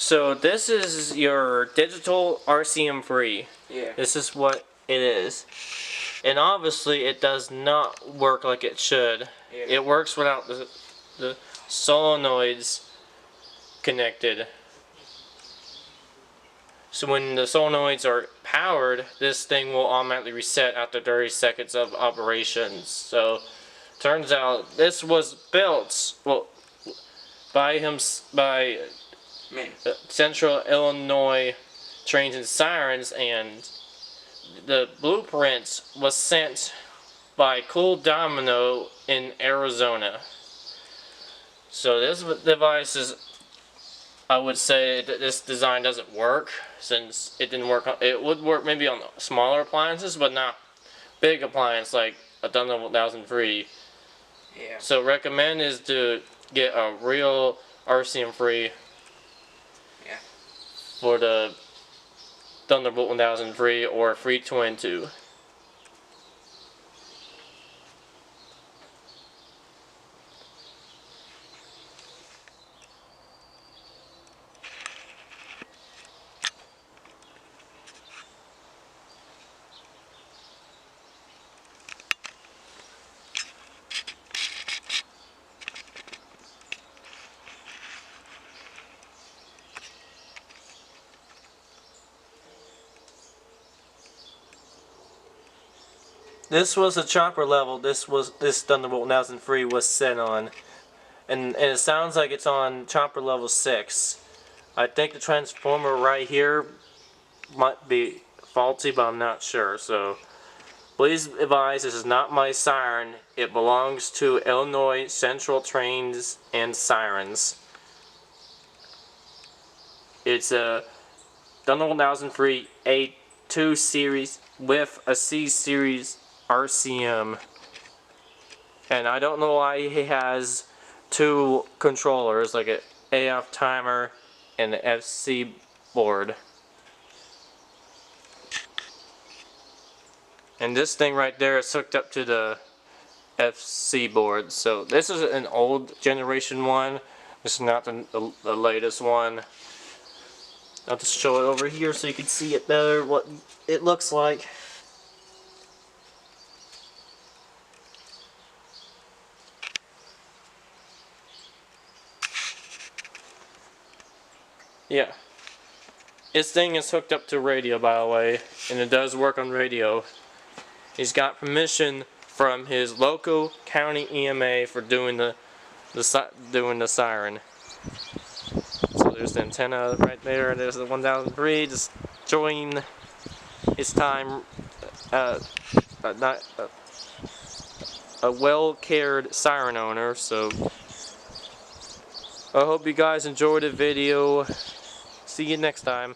So this is your digital RCM free. Yeah. This is what it is. And obviously it does not work like it should. Yeah. It works without the solenoids connected. So when the solenoids are powered, this thing will automatically reset after 30 seconds of operations. So turns out this was built by Central Illinois Trains and Sirens, and the blueprint was sent by Cooldomino in Arizona. So this device is, I would say that this design doesn't work, since it didn't work. It would work maybe on smaller appliances, but not big appliance like a Thunderbolt 1003. Yeah. So recommend is to get a real RCM free. Yeah. For the Thunderbolt 1003 or Free Twin 2. This was a chopper level. This Thunderbolt 1003 was set on, and it sounds like it's on chopper level 6. I think the transformer right here might be faulty, but I'm not sure. So please advise, this is not my siren. It belongs to Illinois Central Trains and Sirens. It's a Thunderbolt 1003 A2 series with a C series RCM, and I don't know why he has two controllers, like an AF timer and an FC board. And this thing right there is hooked up to the FC board. So this is an old generation one. This is not the latest one. I'll just show it over here so you can see it better, what it looks like. Yeah. This thing is hooked up to radio, by the way, and it does work on radio. He's got permission from his local county EMA for doing the siren. So there's the antenna right there. There's the 1003. Just showing his time. Not a well-cared siren owner. So I hope you guys enjoyed the video. See you next time.